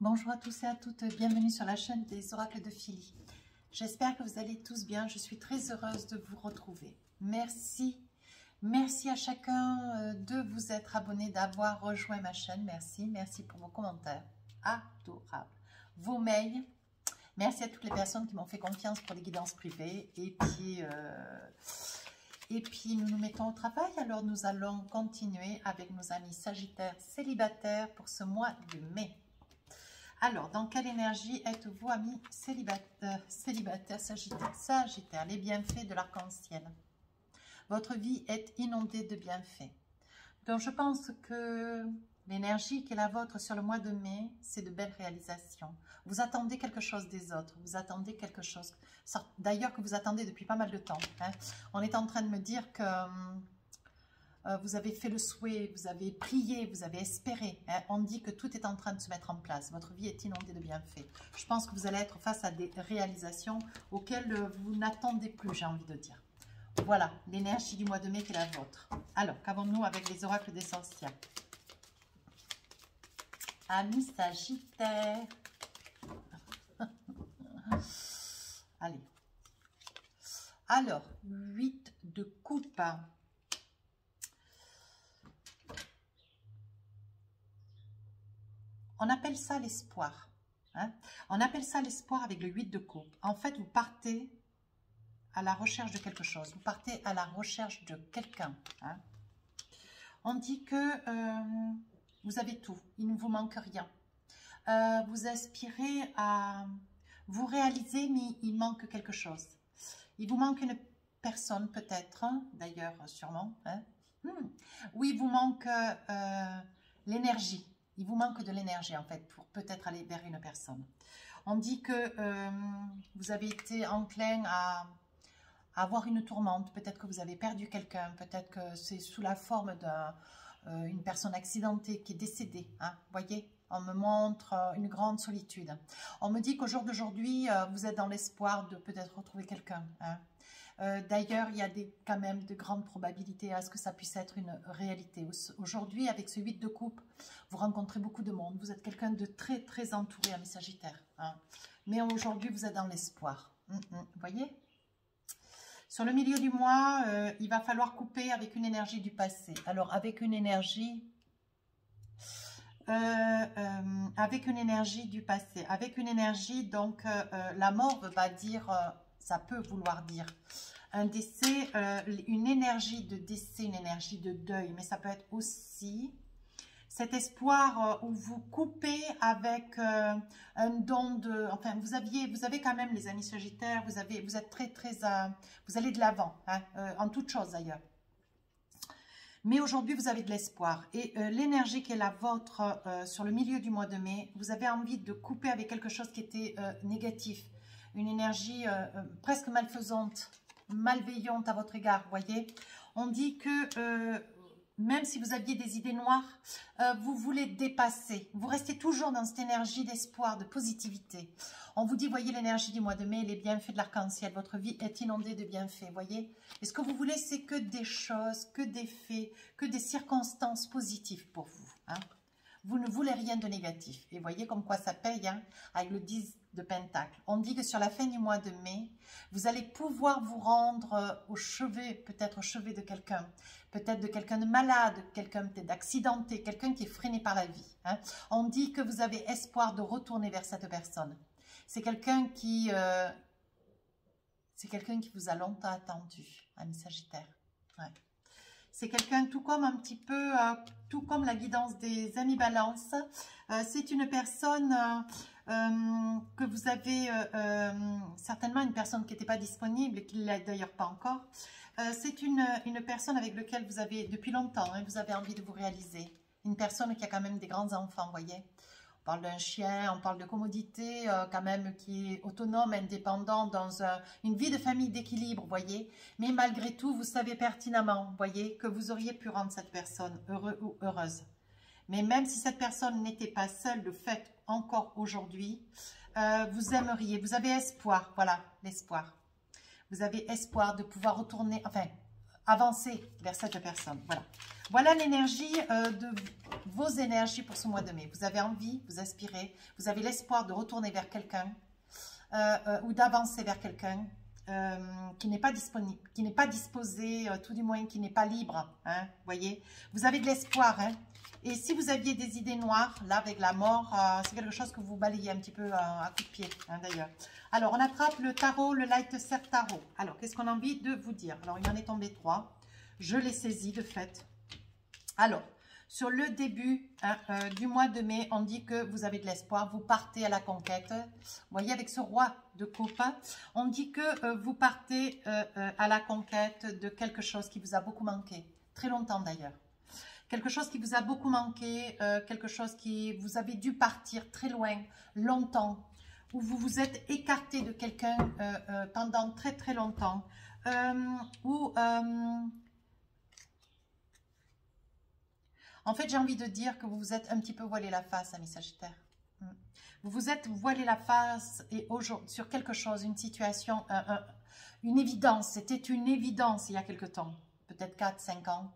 Bonjour à tous et à toutes, bienvenue sur la chaîne des oracles de Philly. J'espère que vous allez tous bien, je suis très heureuse de vous retrouver. Merci à chacun de vous être abonné, d'avoir rejoint ma chaîne, merci pour vos commentaires, adorables, vos mails, merci à toutes les personnes qui m'ont fait confiance pour les guidances privées, et puis nous nous mettons au travail. Alors nous allons continuer avec nos amis Sagittaires célibataires pour ce mois de mai. Alors, dans quelle énergie êtes-vous, amis célibataires, Sagittaires, les bienfaits de l'arc-en-ciel. Votre vie est inondée de bienfaits. Donc, je pense que l'énergie qui est la vôtre sur le mois de mai, c'est de belles réalisations. Vous attendez quelque chose des autres, vous attendez quelque chose, d'ailleurs que vous attendez depuis pas mal de temps. Hein. On est en train de me dire que vous avez fait le souhait, vous avez prié, vous avez espéré. Hein. On dit que tout est en train de se mettre en place. Votre vie est inondée de bienfaits. Je pense que vous allez être face à des réalisations auxquelles vous n'attendez plus, j'ai envie de dire. Voilà, l'énergie du mois de mai qui est la vôtre. Alors, qu'avons-nous avec les oracles des sorcières? Amis Sagittaires. Allez. Alors, 8 de coupe. On appelle ça l'espoir. Hein? On appelle ça l'espoir avec le 8 de coupe. En fait, vous partez à la recherche de quelque chose. Vous partez à la recherche de quelqu'un. Hein? On dit que vous avez tout. Il ne vous manque rien. Vous aspirez à vous réaliser, mais il manque quelque chose. Il vous manque une personne peut-être, hein? D'ailleurs sûrement. Hein? Oui, il vous manque l'énergie. Il vous manque de l'énergie, en fait, pour peut-être aller vers une personne. On dit que vous avez été enclin à avoir une tourmente. Peut-être que vous avez perdu quelqu'un. Peut-être que c'est sous la forme d'une personne accidentée qui est décédée. Hein, voyez, on me montre une grande solitude. On me dit qu'au jour d'aujourd'hui, vous êtes dans l'espoir de peut-être retrouver quelqu'un. Hein. D'ailleurs, il y a quand même de grandes probabilités à ce que ça puisse être une réalité. Aujourd'hui, avec ce 8 de coupe, vous rencontrez beaucoup de monde. Vous êtes quelqu'un de très, très entouré, amis Sagittaires. Hein. Mais aujourd'hui, vous êtes dans l'espoir. Vous voyez? Sur le milieu du mois, il va falloir couper avec une énergie du passé. Alors, avec une énergie du passé. Avec une énergie, donc, la mort veut pas dire... ça peut vouloir dire un décès, une énergie de décès, une énergie de deuil. Mais ça peut être aussi cet espoir où vous coupez avec un don de... Enfin, vous avez quand même, les amis Sagittaires, vous êtes très, vous allez de l'avant, hein, en toute chose d'ailleurs. Mais aujourd'hui, vous avez de l'espoir. Et l'énergie qui est la vôtre sur le milieu du mois de mai, vous avez envie de couper avec quelque chose qui était négatif. Une énergie presque malfaisante, malveillante à votre égard, voyez. On dit que même si vous aviez des idées noires, vous voulez dépasser. Vous restez toujours dans cette énergie d'espoir, de positivité. On vous dit, voyez l'énergie du mois de mai, les bienfaits de l'arc-en-ciel. Votre vie est inondée de bienfaits, voyez. Et ce que vous voulez, c'est que des choses, que des faits, que des circonstances positives pour vous. Hein. Vous ne voulez rien de négatif. Et voyez comme quoi ça paye, hein, avec le 10 de Pentacle. On dit que sur la fin du mois de mai, vous allez pouvoir vous rendre au chevet, peut-être au chevet de quelqu'un, peut-être de quelqu'un de malade, quelqu'un peut-être d'accidenté, quelqu'un qui est freiné par la vie. Hein. On dit que vous avez espoir de retourner vers cette personne. C'est quelqu'un qui vous a longtemps attendu, ami Sagittaire. Ouais. C'est quelqu'un tout comme un petit peu, tout comme la guidance des amis Balance. C'est une personne que vous avez certainement une personne qui n'était pas disponible et qui ne l'est d'ailleurs pas encore. C'est une personne avec laquelle vous avez depuis longtemps, hein, vous avez envie de vous réaliser. Une personne qui a quand même des grands enfants, voyez. On parle d'un chien, on parle de commodité, quand même, qui est autonome, indépendant, dans une vie de famille d'équilibre, voyez. Mais malgré tout, vous savez pertinemment, voyez, que vous auriez pu rendre cette personne heureux ou heureuse. Mais même si cette personne n'était pas seule, le fait encore aujourd'hui, vous aimeriez, vous avez espoir, voilà, l'espoir. Vous avez espoir de pouvoir retourner, enfin, avancer vers cette personne. Voilà. Voilà l'énergie de vos énergies pour ce mois de mai. Vous avez envie, vous aspirez, vous avez l'espoir de retourner vers quelqu'un ou d'avancer vers quelqu'un qui n'est pas disponible, qui n'est pas disposé, tout du moins qui n'est pas libre. Hein, voyez, vous avez de l'espoir. Hein. Et si vous aviez des idées noires, là avec la mort, c'est quelque chose que vous balayez un petit peu à coup de pied, hein, d'ailleurs. Alors, on attrape le tarot, le Light Serre Tarot. Alors, qu'est-ce qu'on a envie de vous dire? Alors, il en est tombé 3. Je les saisis de fait. Alors, sur le début hein, du mois de mai, on dit que vous avez de l'espoir, vous partez à la conquête. Vous voyez, avec ce roi de coupe, on dit que vous partez à la conquête de quelque chose qui vous a beaucoup manqué, très longtemps d'ailleurs. Quelque chose qui vous a beaucoup manqué, quelque chose qui vous avez dû partir très loin, longtemps, où vous vous êtes écarté de quelqu'un pendant très très longtemps, en fait, j'ai envie de dire que vous vous êtes un petit peu voilé la face, amis Sagittaires. Vous vous êtes voilé la face et sur quelque chose, une situation, une évidence. C'était une évidence il y a quelque temps, peut-être 4, 5 ans,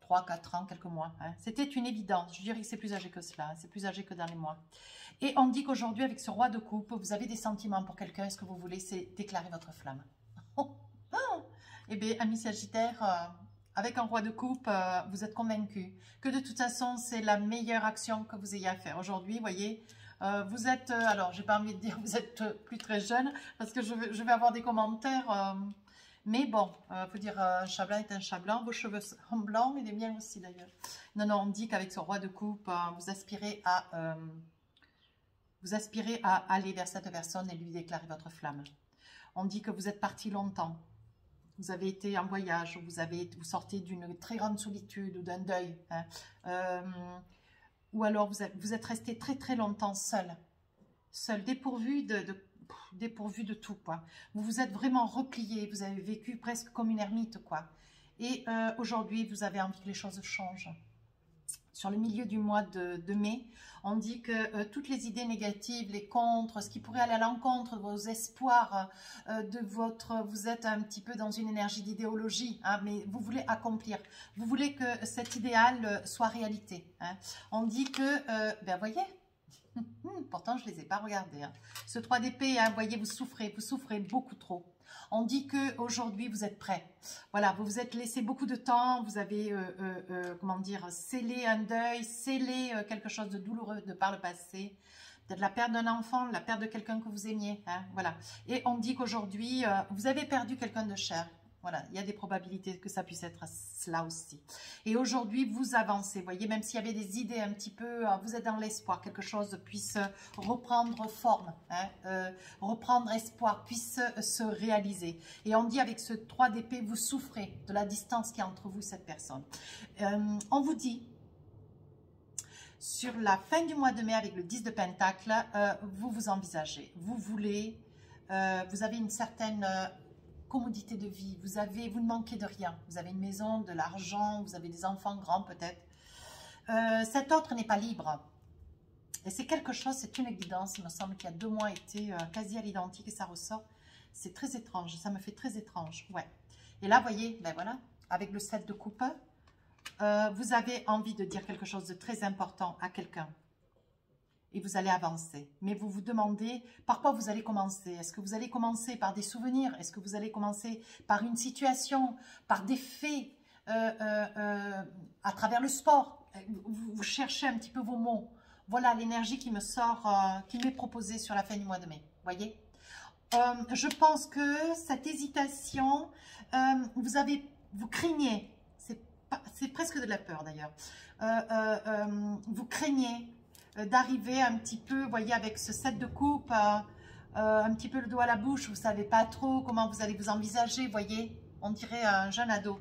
3, 4 ans, quelques mois. Hein. C'était une évidence. Je dirais que c'est plus âgé que cela, c'est plus âgé que dans les mois. Et on dit qu'aujourd'hui, avec ce roi de coupe, vous avez des sentiments pour quelqu'un. Ce que vous voulez, c'est déclarer votre flamme. Eh bien, amis Sagittaires, avec un roi de coupe, vous êtes convaincu que de toute façon, c'est la meilleure action que vous ayez à faire. Aujourd'hui, vous voyez, vous êtes, alors j'ai pas envie de dire vous êtes plus très jeune, parce que je vais avoir des commentaires, mais bon, faut dire un chat blanc est un chat blanc, vos cheveux sont blancs, et les miens aussi d'ailleurs. Non, non, on dit qu'avec ce roi de coupe, vous aspirez à aller vers cette personne et lui déclarer votre flamme. On dit que vous êtes parti longtemps. Vous avez été en voyage, vous sortez d'une très grande solitude ou d'un deuil. Hein, ou alors vous êtes resté très très longtemps seul, dépourvu de tout. Quoi. Vous vous êtes vraiment replié, vous avez vécu presque comme une ermite. Quoi. Et aujourd'hui, vous avez envie que les choses changent. Sur le milieu du mois de mai, on dit que toutes les idées négatives, les contres, ce qui pourrait aller à l'encontre de vos espoirs, vous êtes un petit peu dans une énergie d'idéologie, hein, mais vous voulez accomplir. Vous voulez que cet idéal soit réalité. Hein. On dit que, ben voyez, pourtant je ne les ai pas regardés. Hein. Ce 3 d'épée, hein, voyez, vous souffrez beaucoup trop. On dit qu'aujourd'hui, vous êtes prêts. Voilà, vous vous êtes laissé beaucoup de temps, vous avez, comment dire, scellé un deuil, scellé quelque chose de douloureux de par le passé. Peut-être la perte d'un enfant, la perte de quelqu'un que vous aimiez. Hein, voilà. Et on dit qu'aujourd'hui, vous avez perdu quelqu'un de cher. Voilà, il y a des probabilités que ça puisse être cela aussi. Et aujourd'hui, vous avancez. Vous voyez, même s'il y avait des idées un petit peu, vous êtes dans l'espoir, quelque chose puisse reprendre forme, hein, reprendre espoir, puisse se réaliser. Et on dit avec ce 3 d'épée, vous souffrez de la distance qu'il y a entre vous et cette personne. On vous dit, sur la fin du mois de mai, avec le 10 de Pentacle, vous vous envisagez. Vous voulez, vous avez une certaine... commodité de vie, vous ne manquez de rien, vous avez une maison, de l'argent, vous avez des enfants grands peut-être, cet autre n'est pas libre, et c'est quelque chose, c'est une évidence, il me semble qu'il y a 2 mois était quasi à l'identique et ça ressort, c'est très étrange, ça me fait très étrange, ouais, et là vous voyez, ben voilà, avec le 7 de coupe, vous avez envie de dire quelque chose de très important à quelqu'un, et vous allez avancer. Mais vous vous demandez par quoi vous allez commencer. Est-ce que vous allez commencer par des souvenirs? Est-ce que vous allez commencer par une situation, par des faits, à travers le sport? Vous cherchez un petit peu vos mots. Voilà l'énergie qui me sort, qui m'est proposée sur la fin du mois de mai. Voyez, je pense que cette hésitation, vous craignez, c'est presque de la peur d'ailleurs, vous craignez d'arriver un petit peu, vous voyez, avec ce 7 de coupe, un petit peu le doigt à la bouche, vous ne savez pas trop comment vous allez vous envisager, vous voyez, on dirait un jeune ado.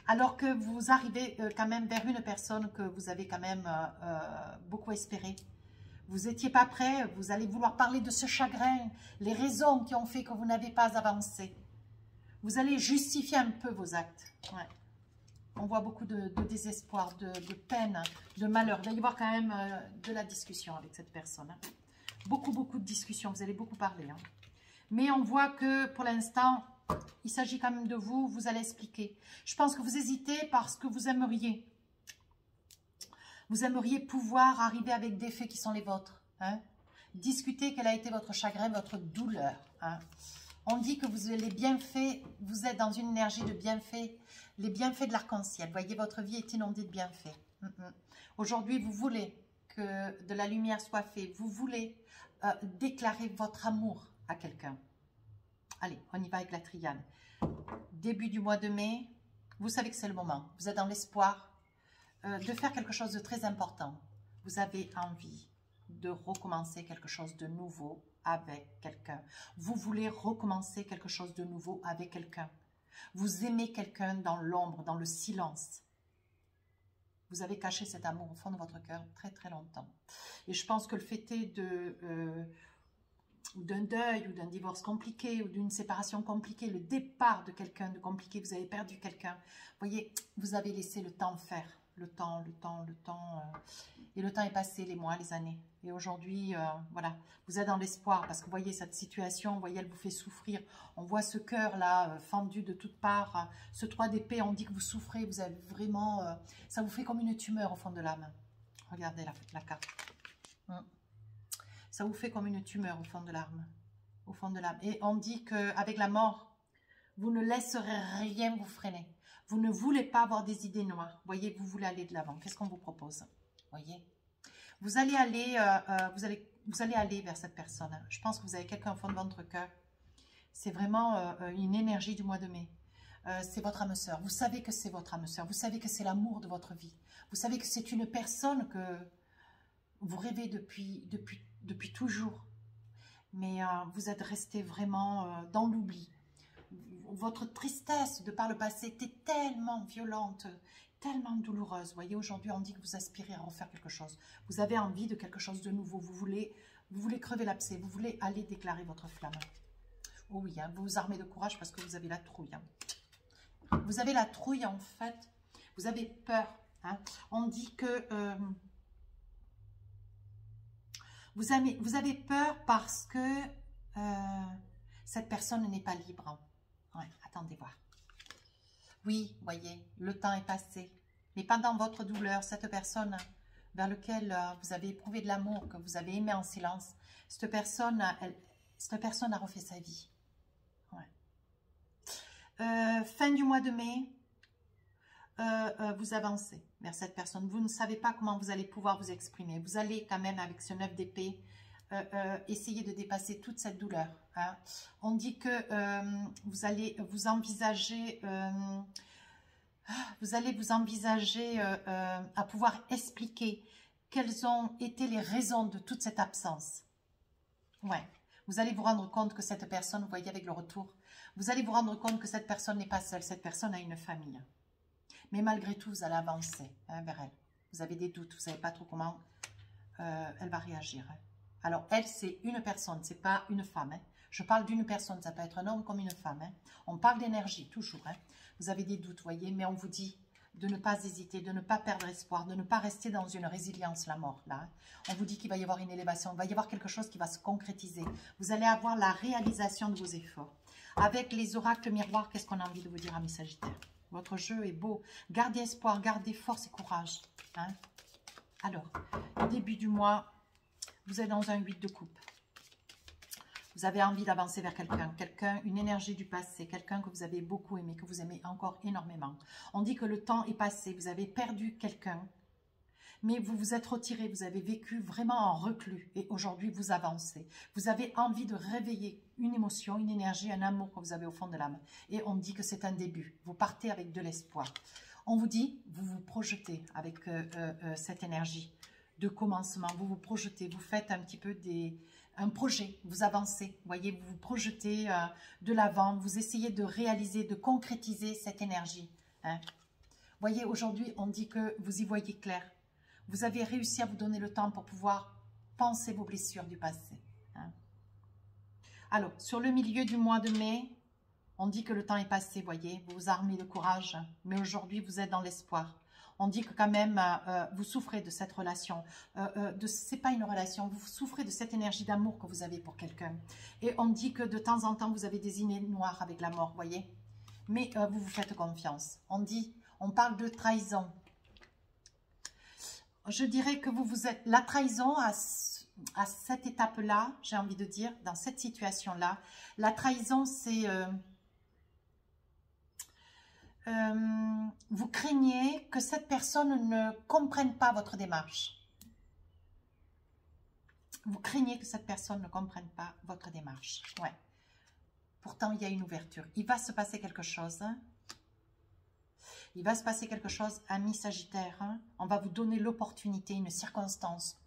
Alors que vous arrivez quand même vers une personne que vous avez quand même beaucoup espéré. Vous n'étiez pas prêt, vous allez vouloir parler de ce chagrin, les raisons qui ont fait que vous n'avez pas avancé. Vous allez justifier un peu vos actes. Ouais. On voit beaucoup de désespoir, de peine, de malheur. Il va y avoir quand même de la discussion avec cette personne. Hein. Beaucoup de discussions. Vous allez beaucoup parler. Hein. Mais on voit que pour l'instant, Il s'agit quand même de vous, vous allez expliquer. Je pense que vous hésitez parce que vous aimeriez. Vous aimeriez pouvoir arriver avec des faits qui sont les vôtres. Hein? Discuter quel a été votre chagrin, votre douleur. Hein? On dit que vous les bienfaits, vous êtes dans une énergie de bienfaits, les bienfaits de l'arc-en-ciel. Voyez, votre vie est inondée de bienfaits. Aujourd'hui, vous voulez que de la lumière soit faite. Vous voulez déclarer votre amour à quelqu'un. Allez, on y va avec la triade. Début du mois de mai, vous savez que c'est le moment. Vous êtes dans l'espoir de faire quelque chose de très important. Vous avez envie de recommencer quelque chose de nouveau avec quelqu'un. Vous voulez recommencer quelque chose de nouveau avec quelqu'un. Vous aimez quelqu'un dans l'ombre, dans le silence. Vous avez caché cet amour au fond de votre cœur très très longtemps. Et je pense que le fait est d'un deuil ou d'un divorce compliqué ou d'une séparation compliquée, le départ de quelqu'un de compliqué, vous avez perdu quelqu'un. Vous voyez, vous avez laissé le temps faire. Le temps. Et le temps est passé, les mois, les années. Et aujourd'hui, voilà, vous êtes dans l'espoir parce que vous voyez cette situation, vous voyez, elle vous fait souffrir. On voit ce cœur-là, fendu de toutes parts. Ce 3 d'épée, on dit que vous souffrez, vous avez vraiment... ça vous fait comme une tumeur au fond de l'âme. Regardez la carte. Ça vous fait comme une tumeur au fond de l'âme. Au fond de l'âme. Et on dit qu'avec la mort, vous ne laisserez rien vous freiner. Vous ne voulez pas avoir des idées noires. Voyez, vous voulez aller de l'avant. Qu'est-ce qu'on vous propose? Voyez, vous allez aller vers cette personne. Je pense que vous avez quelqu'un au fond de votre cœur. C'est vraiment une énergie du mois de mai. C'est votre âme sœur. Vous savez que c'est votre âme sœur. Vous savez que c'est l'amour de votre vie. Vous savez que c'est une personne que vous rêvez depuis toujours. Mais vous êtes resté vraiment dans l'oubli. Votre tristesse de par le passé était tellement violente, tellement douloureuse. Vous voyez, aujourd'hui, on dit que vous aspirez à refaire quelque chose. Vous avez envie de quelque chose de nouveau. Vous voulez crever l'abcès. Vous voulez aller déclarer votre flamme. Oh oui, hein, vous vous armez de courage parce que vous avez la trouille. Hein. Vous avez la trouille, en fait. Vous avez peur. Hein. On dit que... vous avez peur parce que cette personne n'est pas libre. Ouais, attendez voir. Oui, voyez, le temps est passé. Mais pendant votre douleur, cette personne vers laquelle vous avez éprouvé de l'amour, que vous avez aimé en silence, cette personne a refait sa vie. Ouais. Fin du mois de mai, vous avancez vers cette personne. Vous ne savez pas comment vous allez pouvoir vous exprimer. Vous allez quand même, avec ce 9 d'épée, essayer de dépasser toute cette douleur. Hein. On dit que vous allez vous envisager à pouvoir expliquer quelles ont été les raisons de toute cette absence. Ouais. Vous allez vous rendre compte que cette personne, vous voyez avec le retour, vous allez vous rendre compte que cette personne n'est pas seule, cette personne a une famille. Mais malgré tout, vous allez avancer hein, vers elle. Vous avez des doutes, vous ne savez pas trop comment elle va réagir. Hein. Alors, elle, c'est une personne, ce n'est pas une femme. Hein. Je parle d'une personne, ça peut être un homme comme une femme. Hein. On parle d'énergie, toujours. Hein. Vous avez des doutes, voyez, mais on vous dit de ne pas hésiter, de ne pas perdre espoir, de ne pas rester dans une résilience, la mort. Là, hein. On vous dit qu'il va y avoir une élévation, il va y avoir quelque chose qui va se concrétiser. Vous allez avoir la réalisation de vos efforts. Avec les oracles miroirs, qu'est-ce qu'on a envie de vous dire, amis Sagittaires? Votre jeu est beau. Gardez espoir, gardez force et courage. Hein. Alors, début du mois, vous êtes dans un 8 de coupe. Vous avez envie d'avancer vers quelqu'un, une énergie du passé, quelqu'un que vous avez beaucoup aimé, que vous aimez encore énormément. On dit que le temps est passé, vous avez perdu quelqu'un, mais vous vous êtes retiré, vous avez vécu vraiment en reclus et aujourd'hui vous avancez. Vous avez envie de réveiller une émotion, une énergie, un amour que vous avez au fond de l'âme. Et on dit que c'est un début, vous partez avec de l'espoir. On vous dit, vous vous projetez avec cette énergie de commencement, vous vous projetez, vous faites un petit peu un projet, vous avancez, voyez, vous vous projetez de l'avant, vous essayez de réaliser, de concrétiser cette énergie. Hein. Voyez, aujourd'hui, on dit que vous y voyez clair. Vous avez réussi à vous donner le temps pour pouvoir penser vos blessures du passé. Hein. Alors, sur le milieu du mois de mai, on dit que le temps est passé, voyez, vous vous armez de courage, mais aujourd'hui, vous êtes dans l'espoir. On dit que quand même, vous souffrez de cette relation. C'est pas une relation, vous souffrez de cette énergie d'amour que vous avez pour quelqu'un. Et on dit que de temps en temps, vous avez des idées noires avec la mort, voyez. Mais vous vous faites confiance. On parle de trahison. Je dirais que vous êtes... La trahison, à cette étape-là, j'ai envie de dire, dans cette situation-là, la trahison, c'est... vous craignez que cette personne ne comprenne pas votre démarche. Vous craignez que cette personne ne comprenne pas votre démarche. Ouais. Pourtant, il y a une ouverture. Il va se passer quelque chose. Il va se passer quelque chose, ami Sagittaire. On va vous donner l'opportunité, une circonstance.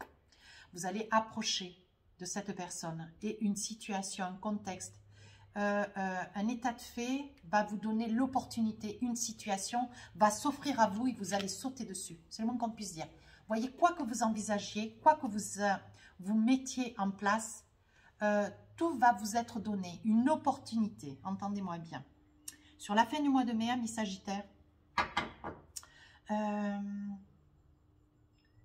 Vous allez approcher de cette personne et une situation, un contexte, un état de fait va vous donner l'opportunité, une situation va s'offrir à vous et vous allez sauter dessus. C'est le moins qu'on puisse dire. Voyez, quoi que vous envisagiez, quoi que vous mettiez en place, tout va vous être donné. Une opportunité, entendez-moi bien. Sur la fin du mois de mai, ami Sagittaire,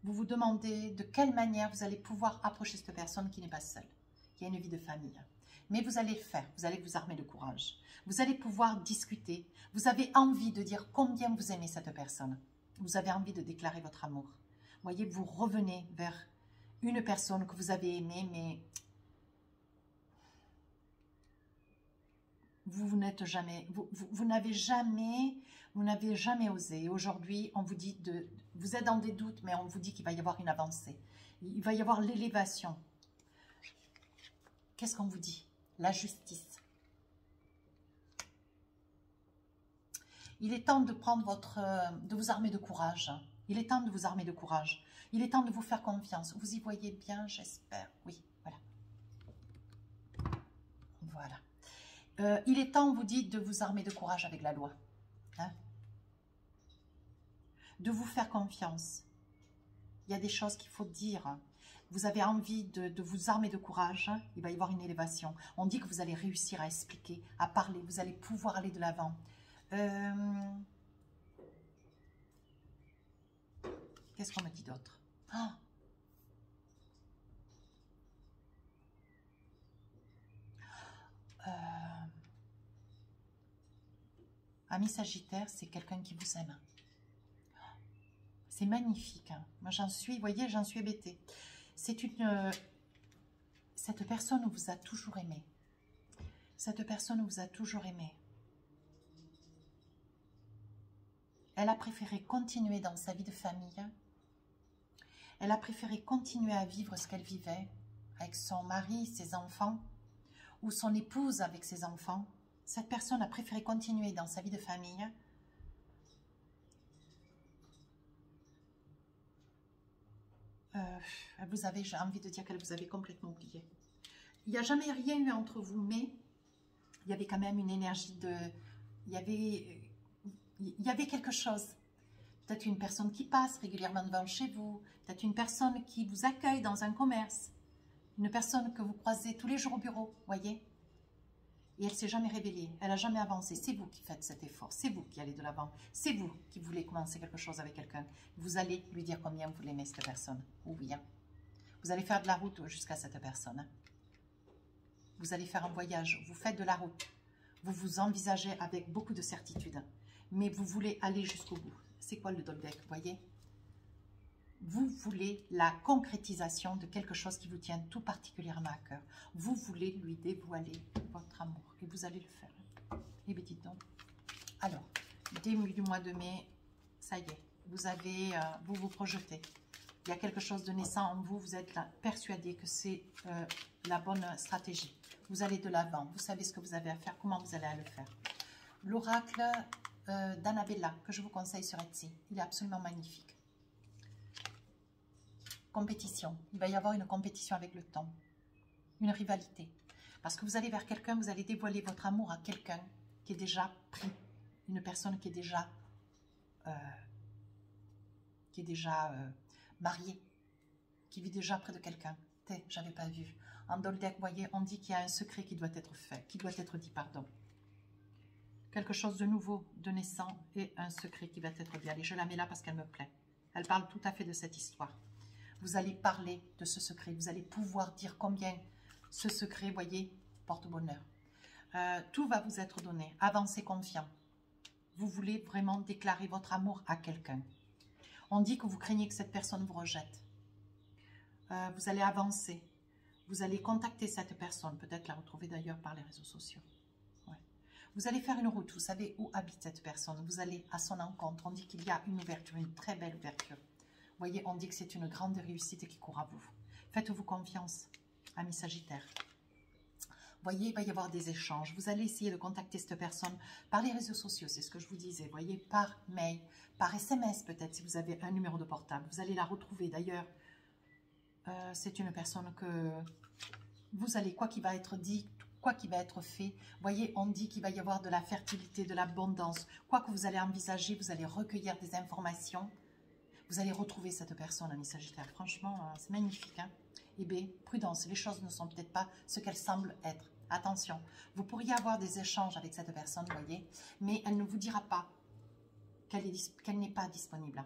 vous vous demandez de quelle manière vous allez pouvoir approcher cette personne qui n'est pas seule, qui a une vie de famille. Mais vous allez le faire, vous allez vous armer de courage. Vous allez pouvoir discuter. Vous avez envie de dire combien vous aimez cette personne. Vous avez envie de déclarer votre amour. Voyez, vous revenez vers une personne que vous avez aimée, mais vous n'êtes jamais, vous n'avez jamais osé. Aujourd'hui, on vous dit vous êtes dans des doutes, mais on vous dit qu'il va y avoir une avancée. Il va y avoir l'élévation. Qu'est-ce qu'on vous dit? La justice. Il est temps de de vous armer de courage. Il est temps de vous armer de courage. Il est temps de vous faire confiance. Vous y voyez bien, j'espère. Oui, voilà. Voilà. Il est temps, on vous dit, de vous armer de courage avec la loi. Hein? De vous faire confiance. Il y a des choses qu'il faut dire. Vous avez envie de vous armer de courage, il va y avoir une élévation. On dit que vous allez réussir à expliquer, à parler, vous allez pouvoir aller de l'avant. Qu'est-ce qu'on me dit d'autre? Ami Sagittaire, c'est quelqu'un qui vous aime. C'est magnifique. Hein. Moi, vous voyez, j'en suis hébétée. Cette personne vous a toujours aimé. Cette personne vous a toujours aimé. Elle a préféré continuer dans sa vie de famille. Elle a préféré continuer à vivre ce qu'elle vivait avec son mari, ses enfants, ou son épouse avec ses enfants. Cette personne a préféré continuer dans sa vie de famille. J'ai envie de dire qu'elle vous avait complètement oublié. Il n'y a jamais rien eu entre vous, mais il y avait quand même une énergie de... Il y avait quelque chose. Peut-être une personne qui passe régulièrement devant chez vous. Peut-être une personne qui vous accueille dans un commerce. Une personne que vous croisez tous les jours au bureau, voyez. Et elle ne s'est jamais révélée, elle n'a jamais avancé. C'est vous qui faites cet effort, c'est vous qui allez de l'avant. C'est vous qui voulez commencer quelque chose avec quelqu'un. Vous allez lui dire combien vous l'aimez, cette personne. Ou bien. Vous allez faire de la route jusqu'à cette personne. Vous allez faire un voyage, vous faites de la route. Vous vous envisagez avec beaucoup de certitude. Mais vous voulez aller jusqu'au bout. C'est quoi le Doldek, vous voyez? Vous voulez la concrétisation de quelque chose qui vous tient tout particulièrement à cœur. Vous voulez lui dévoiler votre amour. Et vous allez le faire. Eh bien, dites donc. Alors, début du mois de mai, ça y est. Vous vous projetez. Il y a quelque chose de naissant en vous. Vous êtes là, persuadé que c'est la bonne stratégie. Vous allez de l'avant. Vous savez ce que vous avez à faire, comment vous allez le faire. L'oracle d'Annabella, que je vous conseille sur Etsy. Il est absolument magnifique. Compétition. Il va y avoir une compétition avec le temps. Une rivalité. Parce que vous allez vers quelqu'un, vous allez dévoiler votre amour à quelqu'un qui est déjà pris. Une personne qui est déjà mariée. Qui vit déjà près de quelqu'un. J'avais pas vu. En Doldek, vous voyez, on dit qu'il y a un secret qui doit être fait, qui doit être dit, pardon. quelque chose de nouveau, de naissant et un secret qui va être bien. Et je la mets là parce qu'elle me plaît. Elle parle tout à fait de cette histoire. Vous allez parler de ce secret. Vous allez pouvoir dire combien ce secret, voyez, porte bonheur. Tout va vous être donné. Avancez confiant. Vous voulez vraiment déclarer votre amour à quelqu'un. On dit que vous craignez que cette personne vous rejette. Vous allez avancer. Vous allez contacter cette personne. Peut-être la retrouver d'ailleurs par les réseaux sociaux. Ouais. Vous allez faire une route. Vous savez où habite cette personne. Vous allez à son encontre. On dit qu'il y a une ouverture, une très belle ouverture. Vous voyez, on dit que c'est une grande réussite qui court à vous. Faites-vous confiance, amis Sagittaire. Vous voyez, il va y avoir des échanges. Vous allez essayer de contacter cette personne par les réseaux sociaux, c'est ce que je vous disais. Vous voyez, par mail, par SMS peut-être, si vous avez un numéro de portable. Vous allez la retrouver. D'ailleurs, c'est une personne que vous allez, quoi qu'il va être dit, quoi qu'il va être fait, vous voyez, on dit qu'il va y avoir de la fertilité, de l'abondance. Quoi que vous allez envisager, vous allez recueillir des informations. Vous allez retrouver cette personne, ami Sagittaire. Franchement, c'est magnifique. Hein? Eh bien, prudence, les choses ne sont peut-être pas ce qu'elles semblent être. Attention, vous pourriez avoir des échanges avec cette personne, vous voyez, mais elle ne vous dira pas qu'elle n'est pas disponible.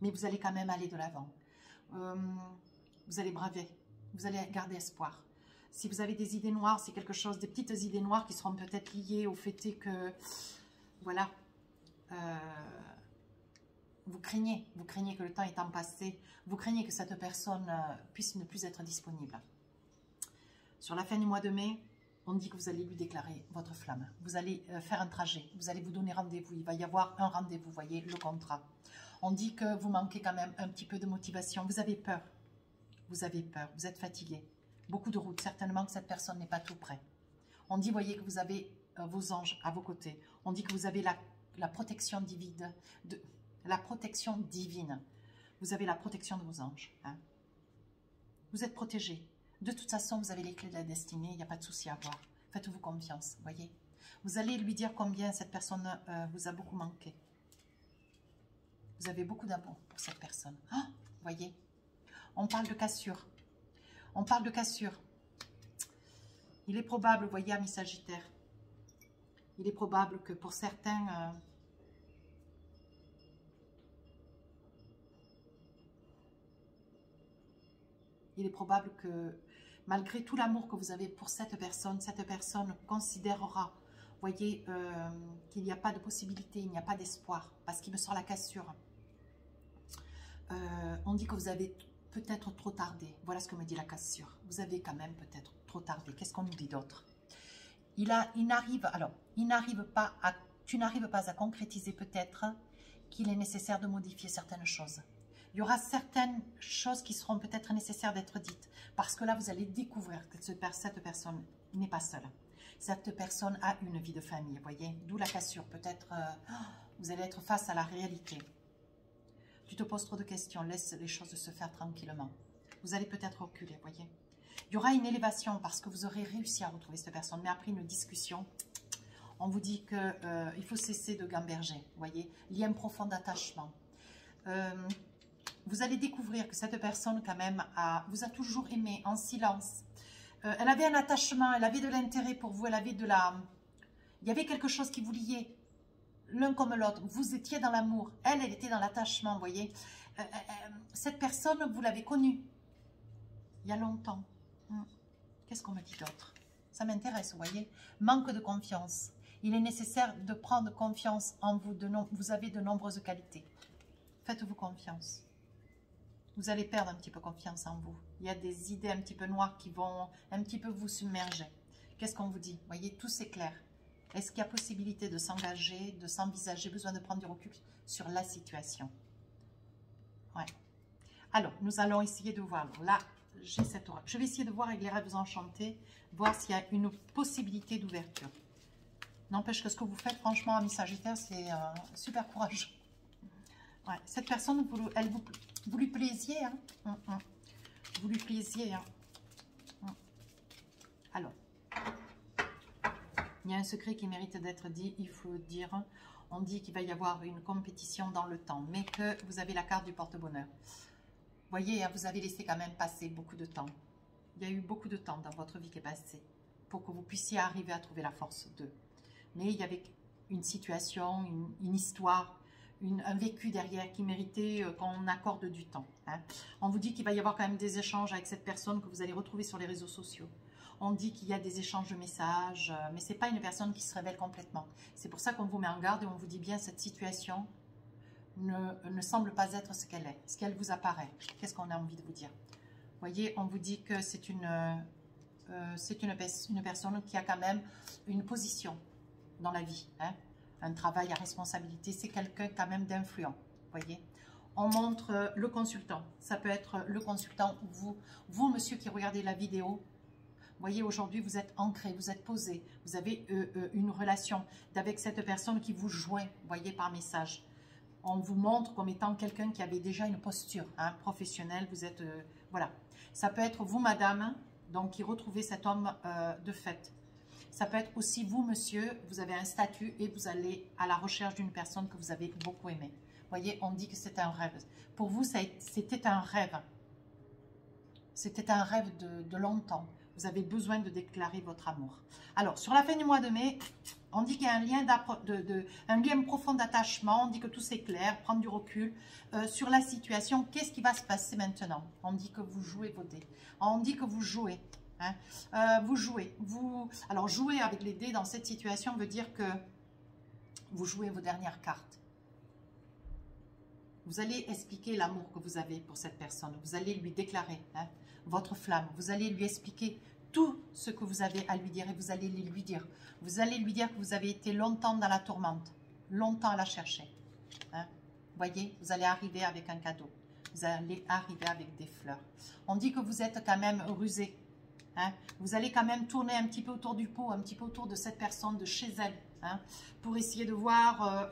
Mais vous allez quand même aller de l'avant. Vous allez braver, vous allez garder espoir. Si vous avez des idées noires, c'est quelque chose, des petites idées noires qui seront peut-être liées au fait que, voilà, vous craignez que le temps étant passé, vous craignez que cette personne puisse ne plus être disponible. Sur la fin du mois de mai, on dit que vous allez lui déclarer votre flamme. Vous allez faire un trajet, vous allez vous donner rendez-vous. Il va y avoir un rendez-vous, vous voyez, le contrat. On dit que vous manquez quand même un petit peu de motivation. Vous avez peur, vous êtes fatigué. Beaucoup de routes, certainement que cette personne n'est pas tout près. On dit, voyez, que vous avez vos anges à vos côtés. On dit que vous avez la protection divine, la protection divine. Vous avez la protection de vos anges. Hein. Vous êtes protégé. De toute façon, vous avez les clés de la destinée, il n'y a pas de souci à avoir. Faites-vous confiance, voyez. Vous allez lui dire combien cette personne vous a beaucoup manqué. Vous avez beaucoup d'amour pour cette personne. Ah, voyez, on parle de cassure. On parle de cassure. Il est probable, vous voyez, amis Sagittaire, il est probable que pour certains... il est probable que malgré tout l'amour que vous avez pour cette personne considérera, voyez, qu'il n'y a pas de possibilité, il n'y a pas d'espoir, parce qu'il me sort la cassure. On dit que vous avez peut-être trop tardé. Voilà ce que me dit la cassure. Vous avez quand même peut-être trop tardé. Qu'est-ce qu'on nous dit d'autre? Tu n'arrives pas à concrétiser peut-être qu'il est nécessaire de modifier certaines choses. Il y aura certaines choses qui seront peut-être nécessaires d'être dites. Parce que là, vous allez découvrir que cette personne n'est pas seule. Cette personne a une vie de famille, vous voyez. D'où la cassure. Peut-être vous allez être face à la réalité. Tu te poses trop de questions. Laisse les choses se faire tranquillement. Vous allez peut-être reculer, vous voyez. Il y aura une élévation parce que vous aurez réussi à retrouver cette personne. Mais après une discussion, on vous dit qu'il faut cesser de gamberger, vous voyez. Lien profond d'attachement. Vous allez découvrir que cette personne, quand même, vous a toujours aimé en silence. Elle avait un attachement, elle avait de l'intérêt pour vous, il y avait quelque chose qui vous liait, l'un comme l'autre. Vous étiez dans l'amour, elle était dans l'attachement, vous voyez. Cette personne, vous l'avez connue il y a longtemps. Qu'est-ce qu'on me dit d'autre? Ça m'intéresse, vous voyez. Manque de confiance. Il est nécessaire de prendre confiance en vous. Vous avez de nombreuses qualités. Faites-vous confiance. Vous allez perdre un petit peu confiance en vous. Il y a des idées un petit peu noires qui vont un petit peu vous submerger. Qu'est-ce qu'on vous dit? Vous voyez, tout c'est clair. Est-ce qu'il y a possibilité de s'engager, de s'envisager, besoin de prendre du recul sur la situation? Ouais. Alors, nous allons essayer de voir. Là, j'ai cette oracle. Je vais essayer de voir avec les rêves enchantés, voir s'il y a une possibilité d'ouverture. N'empêche que ce que vous faites, franchement, amis Sagittaire, c'est super courageux. Ouais, cette personne, vous lui plaisiez. Hein. Vous lui plaisiez. Hein. Alors, il y a un secret qui mérite d'être dit, il faut dire. On dit qu'il va y avoir une compétition dans le temps, mais que vous avez la carte du porte-bonheur. Vous voyez, hein, vous avez laissé quand même passer beaucoup de temps. Il y a eu beaucoup de temps dans votre vie qui est passé pour que vous puissiez arriver à trouver la force d'eux. mais il y avait une situation, une histoire, un vécu derrière qui méritait qu'on accorde du temps. Hein. On vous dit qu'il va y avoir quand même des échanges avec cette personne que vous allez retrouver sur les réseaux sociaux. On dit qu'il y a des échanges de messages, mais ce n'est pas une personne qui se révèle complètement. C'est pour ça qu'on vous met en garde et on vous dit bien cette situation ne semble pas être ce qu'elle est, ce qu'elle vous apparaît. Qu'est-ce qu'on a envie de vous dire? Vous voyez, on vous dit que c'est une personne qui a quand même une position dans la vie, hein? Un travail à responsabilité, c'est quelqu'un quand même d'influent, voyez. On montre le consultant, ça peut être le consultant ou vous monsieur qui regardez la vidéo. Vous voyez, aujourd'hui, vous êtes ancré, vous êtes posé, vous avez une relation avec cette personne qui vous joint, vous voyez, par message. On vous montre comme étant quelqu'un qui avait déjà une posture hein, professionnelle, vous êtes, voilà. Ça peut être vous, madame, donc qui retrouvez cet homme de fait. Ça peut être aussi vous, monsieur, vous avez un statut et vous allez à la recherche d'une personne que vous avez beaucoup aimée. Vous voyez, on dit que c'est un rêve. Pour vous, c'était un rêve. C'était un rêve de longtemps. Vous avez besoin de déclarer votre amour. Alors, sur la fin du mois de mai, on dit qu'il y a un lien profond d'attachement. On dit que tout c'est clair, prendre du recul sur la situation. Qu'est-ce qui va se passer maintenant? On dit que vous jouez vos dés. On dit que vous jouez. Hein, vous jouez. Alors, jouer avec les dés dans cette situation veut dire que vous jouez vos dernières cartes. Vous allez expliquer l'amour que vous avez pour cette personne. Vous allez lui déclarer hein, votre flamme. Vous allez lui expliquer tout ce que vous avez à lui dire et vous allez lui dire. Vous allez lui dire que vous avez été longtemps dans la tourmente, longtemps à la chercher. Hein. Voyez, vous allez arriver avec un cadeau. Vous allez arriver avec des fleurs. On dit que vous êtes quand même rusé. Hein. Vous allez quand même tourner un petit peu autour du pot, un petit peu autour de cette personne, de chez elle, hein, pour essayer de voir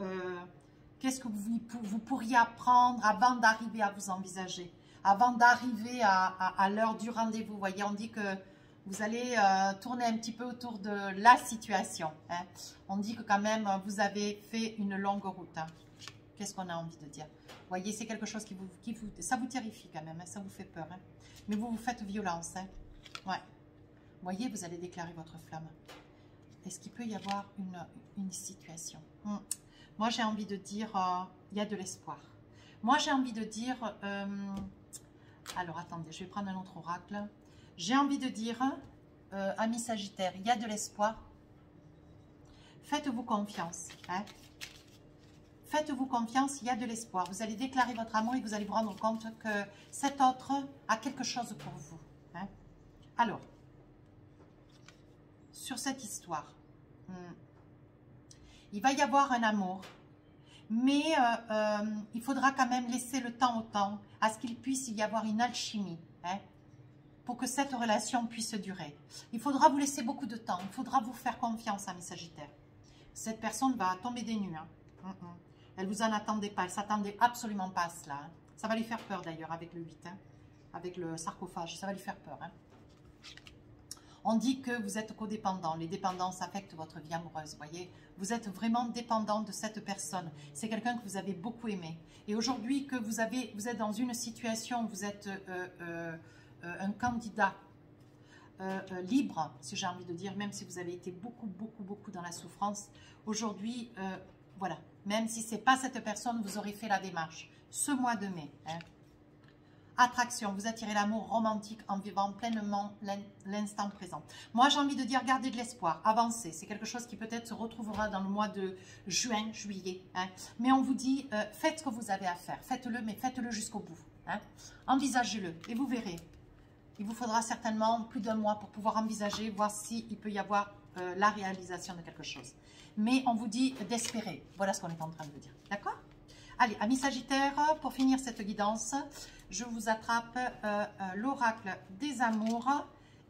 qu'est-ce que vous pourriez apprendre avant d'arriver à vous envisager, avant d'arriver à l'heure du rendez-vous. Vous voyez, on dit que vous allez tourner un petit peu autour de la situation. Hein. On dit que quand même, vous avez fait une longue route. Hein. Qu'est-ce qu'on a envie de dire? Vous voyez, c'est quelque chose ça vous terrifie quand même, hein, ça vous fait peur. Hein. Mais vous faites violence. Hein. Ouais. Vous voyez, vous allez déclarer votre flamme. Est-ce qu'il peut y avoir une situation? Moi, j'ai envie de dire, il y a de l'espoir. Moi, j'ai envie de dire, alors attendez, je vais prendre un autre oracle. J'ai envie de dire, amis Sagittaire, il y a de l'espoir. Faites-vous confiance. Hein? Faites-vous confiance, il y a de l'espoir. Vous allez déclarer votre amour et vous allez vous rendre compte que cet autre a quelque chose pour vous. Hein? Alors, sur cette histoire, il va y avoir un amour, mais il faudra quand même laisser le temps au temps, à ce qu'il puisse y avoir une alchimie, hein, pour que cette relation puisse durer. Il faudra vous laisser beaucoup de temps, il faudra vous faire confiance, amis Sagittaires. Cette personne va tomber des nues. Hein. Elle ne vous en attendait pas, elle ne s'attendait absolument pas à cela. Hein. Ça va lui faire peur d'ailleurs avec le 8, hein, avec le sarcophage, ça va lui faire peur. Hein. On dit que vous êtes codépendant. Les dépendances affectent votre vie amoureuse, voyez. Vous êtes vraiment dépendant de cette personne. C'est quelqu'un que vous avez beaucoup aimé. Et aujourd'hui que vous êtes dans une situation, vous êtes un candidat libre, si j'ai envie de dire, même si vous avez été beaucoup dans la souffrance. Aujourd'hui, voilà, même si ce n'est pas cette personne, vous aurez fait la démarche. Ce mois de mai, hein. Attraction, vous attirez l'amour romantique en vivant pleinement l'instant présent. Moi, j'ai envie de dire, gardez de l'espoir, avancez. C'est quelque chose qui peut-être se retrouvera dans le mois de juin, juillet. Hein. Mais on vous dit, faites ce que vous avez à faire. Faites-le, mais faites-le jusqu'au bout. Hein. Envisagez-le et vous verrez. Il vous faudra certainement plus d'un mois pour pouvoir envisager, voir s'il peut y avoir la réalisation de quelque chose. Mais on vous dit d'espérer. Voilà ce qu'on est en train de vous dire. D'accord ? Allez, amis Sagittaires, pour finir cette guidance, je vous attrape l'oracle des amours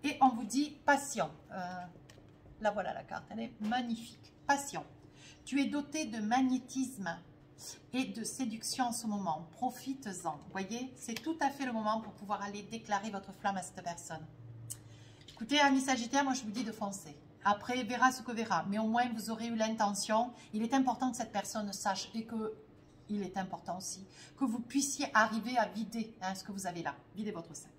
et on vous dit passion. Là voilà la carte, elle est magnifique. Passion. Tu es doté de magnétisme et de séduction en ce moment. Profites-en. Vous voyez, c'est tout à fait le moment pour pouvoir aller déclarer votre flamme à cette personne. Écoutez, amis Sagittaires, moi je vous dis de foncer. Après, verra ce que verra. Mais au moins, vous aurez eu l'intention. Il est important que cette personne sache et que... Il est important aussi que vous puissiez arriver à vider hein, ce que vous avez là. Videz votre sac.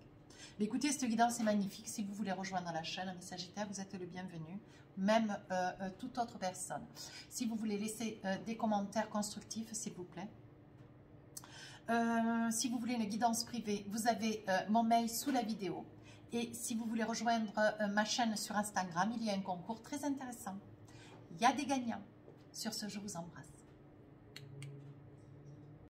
Mais écoutez, cette guidance est magnifique. Si vous voulez rejoindre la chaîne, mes Sagittaires, vous êtes le bienvenu. Même toute autre personne. Si vous voulez laisser des commentaires constructifs, s'il vous plaît. Si vous voulez une guidance privée, vous avez mon mail sous la vidéo. Et si vous voulez rejoindre ma chaîne sur Instagram, il y a un concours très intéressant. Il y a des gagnants. Sur ce, je vous embrasse.